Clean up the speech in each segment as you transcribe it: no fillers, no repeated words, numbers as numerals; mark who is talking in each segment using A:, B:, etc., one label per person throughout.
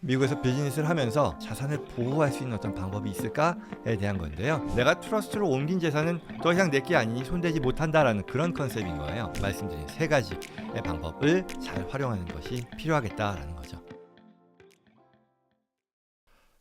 A: 미국에서 비즈니스를 하면서 자산을 보호할 수 있는 어떤 방법이 있을까에 대한 건데요. 내가 트러스트로 옮긴 재산은 더 이상 내 게 아니니 손대지 못한다라는 그런 컨셉인 거예요. 말씀드린 세 가지의 방법을 잘 활용하는 것이 필요하겠다라는 거죠.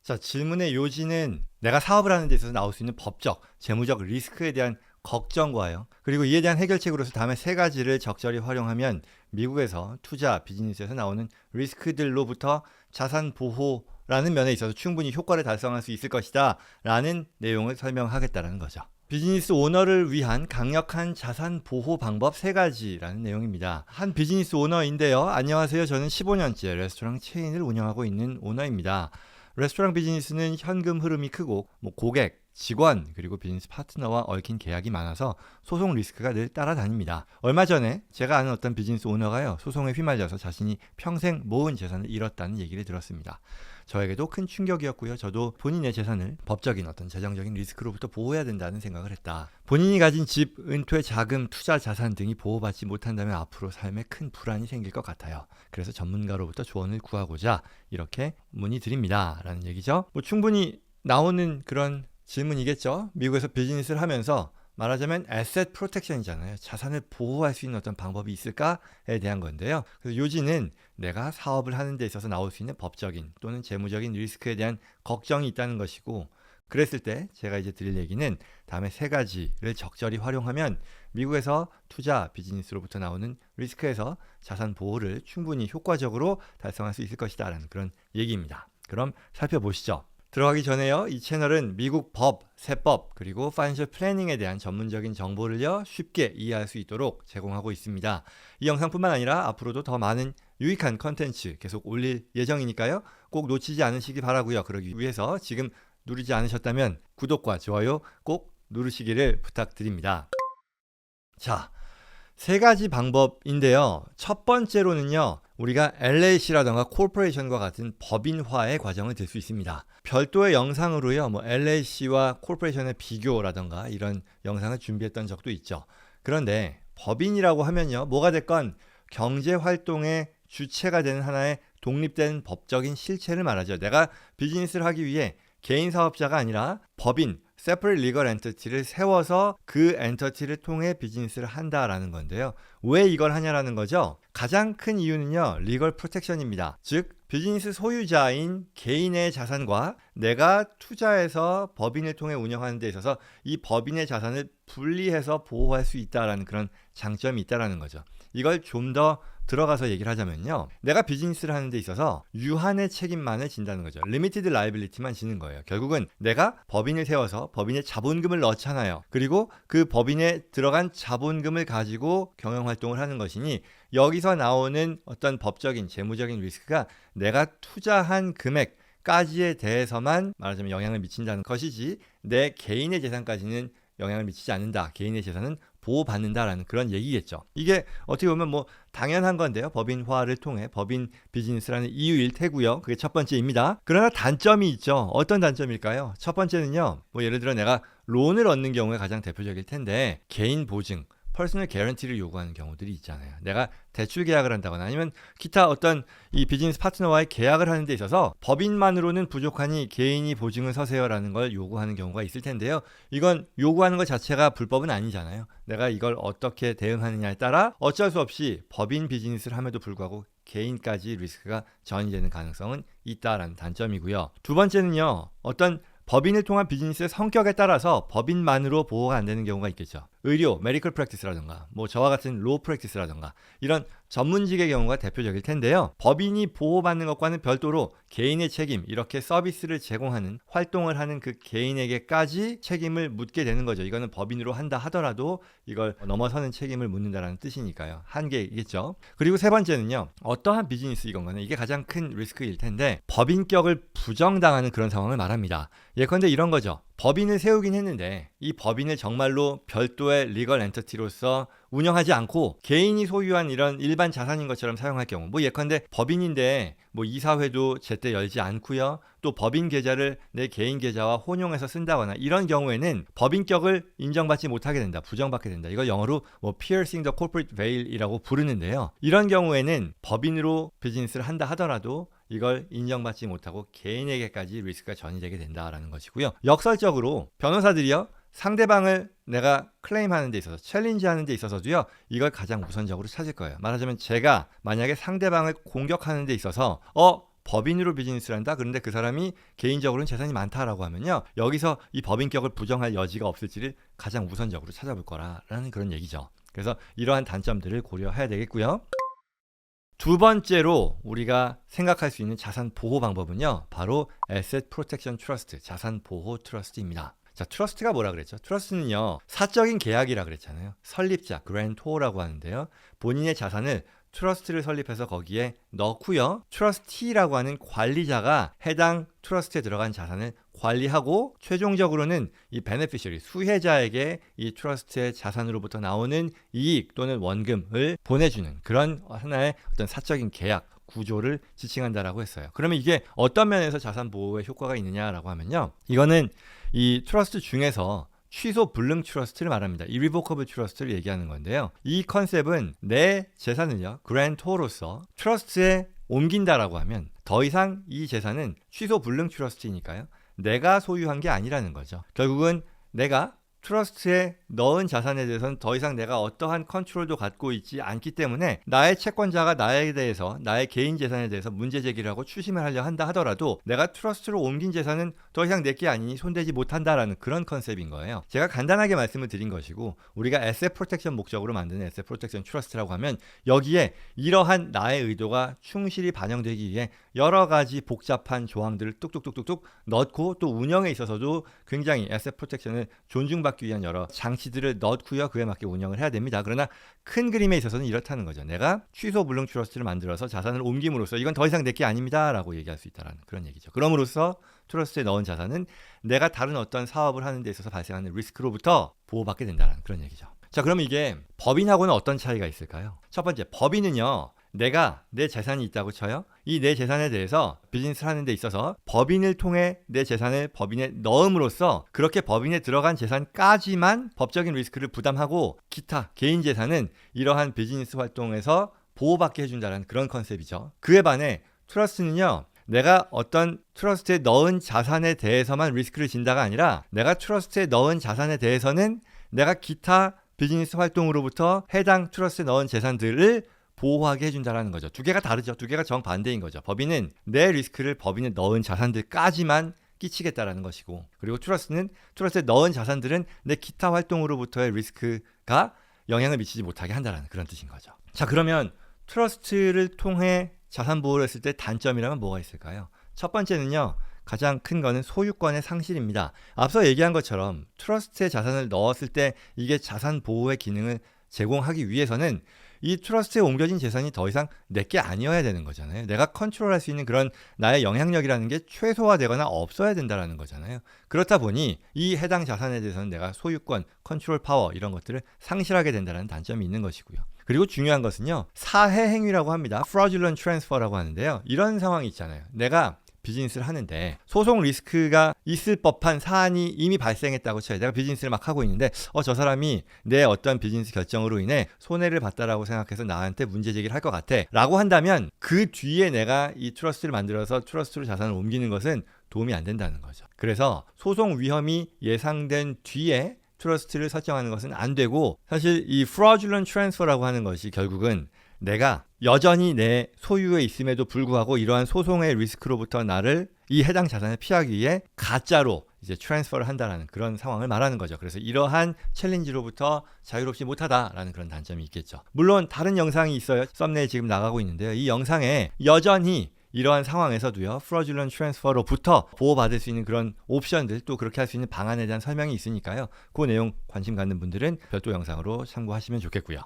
A: 자, 질문의 요지는 내가 사업을 하는 데 있어서 나올 수 있는 법적, 재무적 리스크에 대한 걱정과요. 그리고 이에 대한 해결책으로서 다음에 세 가지를 적절히 활용하면 미국에서 투자, 비즈니스에서 나오는 리스크들로부터 자산 보호라는 면에 있어서 충분히 효과를 달성할 수 있을 것이다 라는 내용을 설명하겠다는 거죠. 비즈니스 오너를 위한 강력한 자산 보호 방법 세 가지라는 내용입니다. 한 비즈니스 오너인데요. 안녕하세요. 저는 15년째 레스토랑 체인을 운영하고 있는 오너입니다. 레스토랑 비즈니스는 현금 흐름이 크고 고객, 직원, 그리고 비즈니스 파트너와 얽힌 계약이 많아서 소송 리스크가 늘 따라다닙니다. 얼마 전에 제가 아는 어떤 비즈니스 오너가요, 소송에 휘말려서 자신이 평생 모은 재산을 잃었다는 얘기를 들었습니다. 저에게도 큰 충격이었고요. 저도 본인의 재산을 법적인 어떤 재정적인 리스크로부터 보호해야 된다는 생각을 했다. 본인이 가진 집, 은퇴 자금, 투자 자산 등이 보호받지 못한다면 앞으로 삶에 큰 불안이 생길 것 같아요. 그래서 전문가로부터 조언을 구하고자 이렇게 문의드립니다. 라는 얘기죠. 충분히 나오는 그런 질문이겠죠. 미국에서 비즈니스를 하면서 말하자면 에셋 프로텍션이잖아요. 자산을 보호할 수 있는 어떤 방법이 있을까에 대한 건데요. 그래서 요지는 내가 사업을 하는 데 있어서 나올 수 있는 법적인 또는 재무적인 리스크에 대한 걱정이 있다는 것이고, 그랬을 때 제가 이제 드릴 얘기는 다음에 세 가지를 적절히 활용하면 미국에서 투자, 비즈니스로부터 나오는 리스크에서 자산 보호를 충분히 효과적으로 달성할 수 있을 것이다 라는 그런 얘기입니다. 그럼 살펴보시죠. 들어가기 전에요, 이 채널은 미국 법, 세법, 그리고 파이낸셜 플래닝에 대한 전문적인 정보를요 쉽게 이해할 수 있도록 제공하고 있습니다. 이 영상뿐만 아니라 앞으로도 더 많은 유익한 컨텐츠 계속 올릴 예정이니까요, 꼭 놓치지 않으시기 바라고요. 그러기 위해서 지금 누르지 않으셨다면 구독과 좋아요 꼭 누르시기를 부탁드립니다. 자, 세 가지 방법인데요. 첫 번째로는요, 우리가 LLC라던가 코퍼레이션과 같은 법인화의 과정을 들 수 있습니다. 별도의 영상으로요, LLC와 코퍼레이션의 비교라던가 이런 영상을 준비했던 적도 있죠. 그런데 법인이라고 하면요, 뭐가 됐건 경제 활동의 주체가 되는 하나의 독립된 법적인 실체를 말하죠. 내가 비즈니스를 하기 위해 개인 사업자가 아니라 법인, separate legal entity를 세워서 그 엔터티를 통해 비즈니스를 한다라는 건데요. 왜 이걸 하냐라는 거죠. 가장 큰 이유는요, 리걸 프로텍션입니다. 즉 비즈니스 소유자인 개인의 자산과 내가 투자해서 법인을 통해 운영하는 데 있어서 이 법인의 자산을 분리해서 보호할 수 있다라는 그런 장점이 있다라는 거죠. 이걸 좀 더 들어가서 얘기를 하자면요, 내가 비즈니스를 하는 데 있어서 유한의 책임만을 진다는 거죠. 리미티드 라이빌리티만 지는 거예요. 결국은 내가 법인을 세워서 법인에 자본금을 넣잖아요. 그리고 그 법인에 들어간 자본금을 가지고 경영활동을 하는 것이니 여기서 나오는 어떤 법적인 재무적인 리스크가 내가 투자한 금액까지에 대해서만 말하자면 영향을 미친다는 것이지 내 개인의 재산까지는 영향을 미치지 않는다. 개인의 재산은 보호받는다라는 그런 얘기겠죠. 이게 어떻게 보면 당연한 건데요. 법인화를 통해 법인 비즈니스라는 이유일 테고요. 그게 첫 번째입니다. 그러나 단점이 있죠. 어떤 단점일까요? 첫 번째는요, 예를 들어 내가 론을 얻는 경우에 가장 대표적일 텐데, 개인 보증, 퍼스널 개런티를 요구하는 경우들이 있잖아요. 내가 대출 계약을 한다거나 아니면 기타 어떤 이 비즈니스 파트너와의 계약을 하는 데 있어서 법인만으로는 부족하니 개인이 보증을 서세요라는 걸 요구하는 경우가 있을 텐데요. 이건 요구하는 것 자체가 불법은 아니잖아요. 내가 이걸 어떻게 대응하느냐에 따라 어쩔 수 없이 법인 비즈니스를 함에도 불구하고 개인까지 리스크가 전이되는 가능성은 있다라는 단점이고요. 두 번째는요, 어떤 법인을 통한 비즈니스의 성격에 따라서 법인만으로 보호가 안 되는 경우가 있겠죠. 의료, 메디컬 프랙티스라든가 저와 같은 로 프랙티스라든가 이런 전문직의 경우가 대표적일 텐데요. 법인이 보호받는 것과는 별도로 개인의 책임, 이렇게 서비스를 제공하는 활동을 하는 그 개인에게까지 책임을 묻게 되는 거죠. 이거는 법인으로 한다 하더라도 이걸 넘어서는 책임을 묻는다라는 뜻이니까요. 한계이겠죠. 그리고 세 번째는요, 어떠한 비즈니스이건 간에 이게 가장 큰 리스크일 텐데 법인격을 부정당하는 그런 상황을 말합니다. 예컨대 이런 거죠. 법인을 세우긴 했는데 이 법인을 정말로 별도의 리걸 엔터티로서 운영하지 않고 개인이 소유한 이런 일반 자산인 것처럼 사용할 경우, 예컨대 법인인데 이사회도 제때 열지 않고요, 또 법인 계좌를 내 개인 계좌와 혼용해서 쓴다거나 이런 경우에는 법인격을 인정받지 못하게 된다, 부정받게 된다. 이걸 영어로 piercing the corporate veil이라고 부르는데요. 이런 경우에는 법인으로 비즈니스를 한다 하더라도 이걸 인정받지 못하고 개인에게까지 리스크가 전이되게 된다라는 것이고요. 역설적으로 변호사들이요, 상대방을 내가 클레임하는 데 있어서, 챌린지하는 데 있어서도요, 이걸 가장 우선적으로 찾을 거예요. 말하자면 제가 만약에 상대방을 공격하는 데 있어서 법인으로 비즈니스를 한다? 그런데 그 사람이 개인적으로는 재산이 많다라고 하면요, 여기서 이 법인격을 부정할 여지가 없을지를 가장 우선적으로 찾아볼 거라는 그런 얘기죠. 그래서 이러한 단점들을 고려해야 되겠고요. 두 번째로 우리가 생각할 수 있는 자산 보호 방법은요, 바로 Asset Protection Trust, 자산 보호 트러스트입니다. 자, 트러스트가 뭐라 그랬죠? 트러스트는요, 사적인 계약이라 그랬잖아요. 설립자, 그랜토라고 하는데요, 본인의 자산을 트러스트를 설립해서 거기에 넣고요, 트러스티라고 하는 관리자가 해당 트러스트에 들어간 자산을 관리하고 최종적으로는 이 베네피셔리, 수혜자에게 이 트러스트의 자산으로부터 나오는 이익 또는 원금을 보내주는 그런 하나의 어떤 사적인 계약 구조를 지칭한다라고 했어요. 그러면 이게 어떤 면에서 자산 보호에 효과가 있느냐라고 하면요, 이거는 이 트러스트 중에서 취소 불능 트러스트를 말합니다. irrevocable 트러스트를 얘기하는 건데요, 이 컨셉은 내 재산을요, 그랜토로서 트러스트에 옮긴다라고 하면 더 이상 이 재산은 취소 불능 트러스트이니까요, 내가 소유한 게 아니라는 거죠. 결국은 내가 트러스트에 넣은 자산에 대해서는 더 이상 내가 어떠한 컨트롤도 갖고 있지 않기 때문에 나의 채권자가 나에 대해서, 나의 개인 재산에 대해서 문제 제기를 하고 추심을 하려 한다 하더라도 내가 트러스트로 옮긴 재산은 더 이상 내게 아니니 손대지 못한다라는 그런 컨셉인 거예요. 제가 간단하게 말씀을 드린 것이고, 우리가 에셋 프로텍션 목적으로 만드는 에셋 프로텍션 트러스트라고 하면 여기에 이러한 나의 의도가 충실히 반영되기 위해 여러 가지 복잡한 조항들을 뚝뚝뚝뚝뚝 넣고, 또 운영에 있어서도 굉장히 에셋 프로텍션을 존중받기 위한 여러 장치들을 넣고요, 그에 맞게 운영을 해야 됩니다. 그러나 큰 그림에 있어서는 이렇다는 거죠. 내가 취소 불능 트러스트를 만들어서 자산을 옮김으로써 이건 더 이상 내게 아닙니다 라고 얘기할 수 있다는 그런 얘기죠. 그럼으로써 트러스트에 넣은 자산은 내가 다른 어떤 사업을 하는 데 있어서 발생하는 리스크로부터 보호받게 된다는 그런 얘기죠. 자, 그러면 이게 법인하고는 어떤 차이가 있을까요? 첫 번째, 법인은요, 내가 내 재산이 있다고 쳐요. 이 내 재산에 대해서 비즈니스를 하는 데 있어서 법인을 통해 내 재산을 법인에 넣음으로써 그렇게 법인에 들어간 재산까지만 법적인 리스크를 부담하고 기타 개인 재산은 이러한 비즈니스 활동에서 보호받게 해준다는 그런 컨셉이죠. 그에 반해 트러스트는요, 내가 어떤 트러스트에 넣은 자산에 대해서만 리스크를 진다가 아니라 내가 트러스트에 넣은 자산에 대해서는 내가 기타 비즈니스 활동으로부터 해당 트러스트에 넣은 재산들을 보호하게 해준다는 거죠. 두 개가 다르죠. 두 개가 정반대인 거죠. 법인은 내 리스크를 법인에 넣은 자산들까지만 끼치겠다라는 것이고, 그리고 트러스트는 트러스트에 넣은 자산들은 내 기타 활동으로부터의 리스크가 영향을 미치지 못하게 한다는 그런 뜻인 거죠. 자, 그러면 트러스트를 통해 자산 보호를 했을 때 단점이라면 뭐가 있을까요? 첫 번째는요, 가장 큰 거는 소유권의 상실입니다. 앞서 얘기한 것처럼 트러스트에 자산을 넣었을 때 이게 자산 보호의 기능을 제공하기 위해서는 이 트러스트에 옮겨진 재산이 더 이상 내게 아니어야 되는 거잖아요. 내가 컨트롤할 수 있는 그런 나의 영향력이라는 게 최소화되거나 없어야 된다는 거잖아요. 그렇다 보니 이 해당 자산에 대해서는 내가 소유권, 컨트롤 파워 이런 것들을 상실하게 된다는 단점이 있는 것이고요. 그리고 중요한 것은요, 사해 행위라고 합니다. fraudulent transfer라고 하는데요, 이런 상황이 있잖아요. 내가 비즈니스를 하는데 소송 리스크가 있을 법한 사안이 이미 발생했다고 쳐요. 내가 비즈니스를 막 하고 있는데 저 사람이 내 어떤 비즈니스 결정으로 인해 손해를 봤다라고 생각해서 나한테 문제 제기를 할 것 같아 라고 한다면 그 뒤에 내가 이 트러스트를 만들어서 트러스트로 자산을 옮기는 것은 도움이 안 된다는 거죠. 그래서 소송 위험이 예상된 뒤에 트러스트를 설정하는 것은 안 되고, 사실 이 fraudulent transfer라고 하는 것이 결국은 내가 여전히 내 소유에 있음에도 불구하고 이러한 소송의 리스크로부터 나를 이 해당 자산을 피하기 위해 가짜로 이제 트랜스퍼를 한다는 그런 상황을 말하는 거죠. 그래서 이러한 챌린지로부터 자유롭지 못하다라는 그런 단점이 있겠죠. 물론 다른 영상이 있어요. 썸네일 지금 나가고 있는데요. 이 영상에 여전히 이러한 상황에서도요, fraudulent transfer로부터 보호받을 수 있는 그런 옵션들, 또 그렇게 할 수 있는 방안에 대한 설명이 있으니까요. 그 내용 관심 갖는 분들은 별도 영상으로 참고하시면 좋겠고요.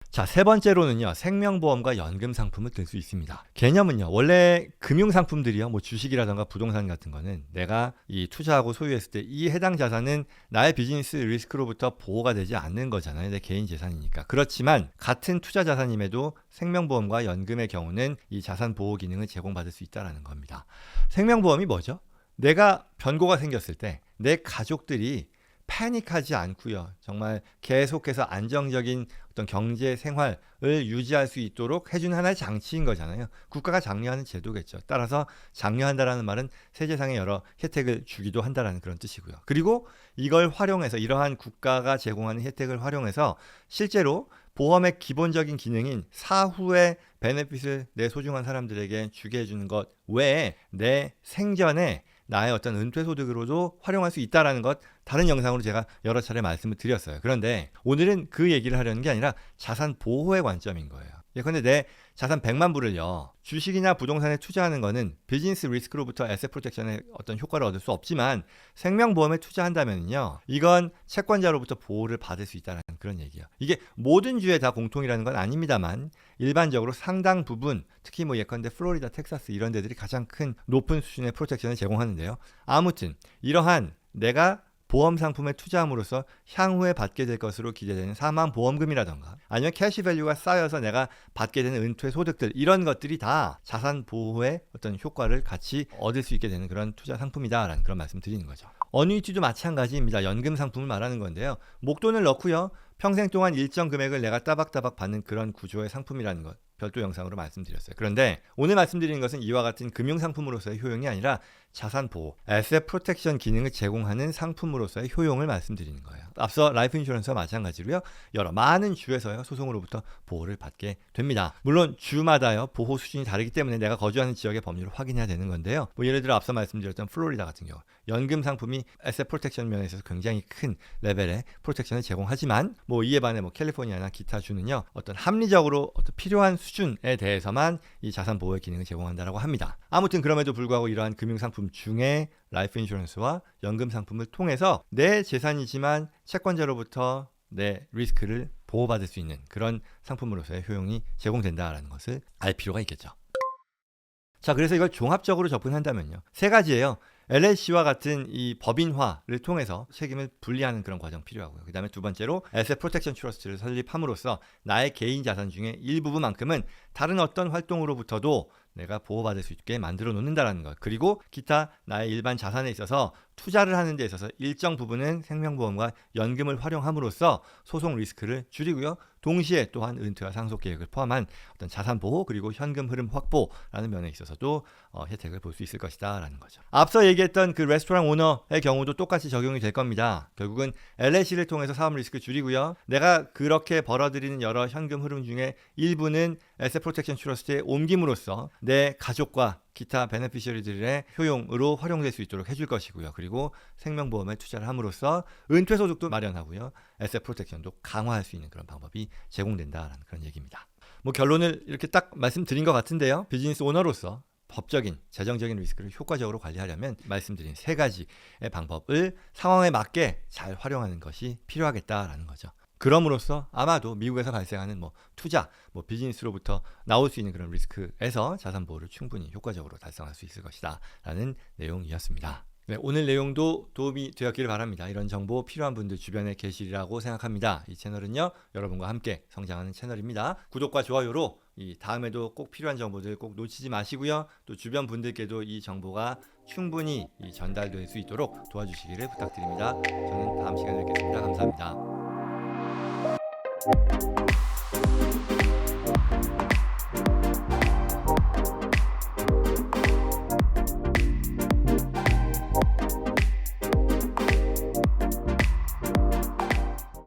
A: 자, 세 번째로는요, 생명보험과 연금 상품을 들 수 있습니다. 개념은요, 원래 금융상품들이요, 뭐 주식이라던가 부동산 같은 거는 내가 이 투자하고 소유했을 때 이 해당 자산은 나의 비즈니스 리스크로부터 보호가 되지 않는 거잖아요. 내 개인 재산이니까. 그렇지만 같은 투자 자산임에도 생명보험과 연금의 경우는 이 자산 보호 기능을 제공받을 수 있다는 겁니다. 생명보험이 뭐죠? 내가 변고가 생겼을 때 내 가족들이 패닉하지 않고요. 정말 계속해서 안정적인 어떤 경제 생활을 유지할 수 있도록 해주는 하나의 장치인 거잖아요. 국가가 장려하는 제도겠죠. 따라서 장려한다라는 말은 세제상의 여러 혜택을 주기도 한다라는 그런 뜻이고요. 그리고 이걸 활용해서 이러한 국가가 제공하는 혜택을 활용해서 실제로 보험의 기본적인 기능인 사후의 베네핏을 내 소중한 사람들에게 주게 해주는 것 외에 내 생전에 나의 어떤 은퇴 소득으로도 활용할 수 있다라는 것 다른 영상으로 제가 여러 차례 말씀을 드렸어요. 그런데 오늘은 그 얘기를 하려는 게 아니라 자산 보호의 관점인 거예요. 예컨대 내 자산 100만 불을요. 주식이나 부동산에 투자하는 거는 비즈니스 리스크로부터 에셋 프로텍션의 어떤 효과를 얻을 수 없지만 생명보험에 투자한다면요. 이건 채권자로부터 보호를 받을 수 있다는 그런 얘기예요. 이게 모든 주에 다 공통이라는 건 아닙니다만 일반적으로 상당 부분 특히 뭐 예컨대 플로리다, 텍사스 이런 데들이 가장 큰 높은 수준의 프로텍션을 제공하는데요. 아무튼 이러한 내가 보험 상품에 투자함으로써 향후에 받게 될 것으로 기대되는 사망보험금이라던가 아니면 캐시밸류가 쌓여서 내가 받게 되는 은퇴 소득들 이런 것들이 다 자산 보호의 어떤 효과를 같이 얻을 수 있게 되는 그런 투자 상품이다라는 그런 말씀 드리는 거죠. 어뉴이티도 마찬가지입니다. 연금 상품을 말하는 건데요. 목돈을 넣고요. 평생 동안 일정 금액을 내가 따박따박 받는 그런 구조의 상품이라는 것 별도 영상으로 말씀드렸어요. 그런데 오늘 말씀드리는 것은 이와 같은 금융상품으로서의 효용이 아니라 자산보호, 에셋 프로텍션 기능을 제공하는 상품으로서의 효용을 말씀드리는 거예요. 앞서 라이프 인슈런스와 마찬가지로요. 여러 많은 주에서요. 소송으로부터 보호를 받게 됩니다. 물론 주마다요. 보호 수준이 다르기 때문에 내가 거주하는 지역의 법률을 확인해야 되는 건데요. 뭐 예를 들어 앞서 말씀드렸던 플로리다 같은 경우 연금 상품이 에셋 프로텍션 면에 있어서 굉장히 큰 레벨의 프로텍션을 제공하지만 뭐 이에 반해 뭐 캘리포니아나 기타 주는요. 어떤 합리적으로 어떤 필요한 수준에 대해서만 이 자산 보호의 기능을 제공한다라고 합니다. 아무튼 그럼에도 불구하고 이러한 금융 상품 중에 라이프 인슈런스와 연금 상품을 통해서 내 재산이지만 채권자로부터 내 리스크를 보호받을 수 있는 그런 상품으로서의 효용이 제공된다라는 것을 알 필요가 있겠죠. 자, 그래서 이걸 종합적으로 접근한다면요. 세 가지예요. LLC와 같은 이 법인화를 통해서 책임을 분리하는 그런 과정 필요하고요. 그 다음에 두 번째로 에셋 프로텍션 트러스트를 설립함으로써 나의 개인 자산 중에 일부분만큼은 다른 어떤 활동으로부터도 내가 보호받을 수 있게 만들어 놓는다는 것. 그리고 기타 나의 일반 자산에 있어서 투자를 하는 데 있어서 일정 부분은 생명보험과 연금을 활용함으로써 소송 리스크를 줄이고요. 동시에 또한 은퇴와 상속 계획을 포함한 어떤 자산 보호 그리고 현금 흐름 확보라는 면에 있어서도 혜택을 볼 수 있을 것이다 라는 거죠. 앞서 얘기했던 그 레스토랑 오너의 경우도 똑같이 적용이 될 겁니다. 결국은 LLC를 통해서 사업 리스크 줄이고요. 내가 그렇게 벌어들이는 여러 현금 흐름 중에 일부는 에셋 프로텍션 트러스트에 옮김으로써 내 가족과 기타 베네피셔리들의 효용으로 활용될 수 있도록 해줄 것이고요. 그리고 생명보험에 투자를 함으로써 은퇴소득도 마련하고요. 에셋 프로텍션도 강화할 수 있는 그런 방법이 제공된다라는 그런 얘기입니다. 뭐 결론을 이렇게 딱 말씀드린 것 같은데요. 비즈니스 오너로서 법적인, 재정적인 리스크를 효과적으로 관리하려면 말씀드린 세 가지의 방법을 상황에 맞게 잘 활용하는 것이 필요하겠다라는 거죠. 그럼으로써 아마도 미국에서 발생하는 뭐 투자, 뭐 비즈니스로부터 나올 수 있는 그런 리스크에서 자산 보호를 충분히 효과적으로 달성할 수 있을 것이다 라는 내용이었습니다. 네, 오늘 내용도 도움이 되었기를 바랍니다. 이런 정보 필요한 분들 주변에 계시리라고 생각합니다. 이 채널은요, 여러분과 함께 성장하는 채널입니다. 구독과 좋아요로 이 다음에도 꼭 필요한 정보들 꼭 놓치지 마시고요. 또 주변 분들께도 이 정보가 충분히 전달될 수 있도록 도와주시기를 부탁드립니다. 저는 다음 시간에 뵙겠습니다. 감사합니다.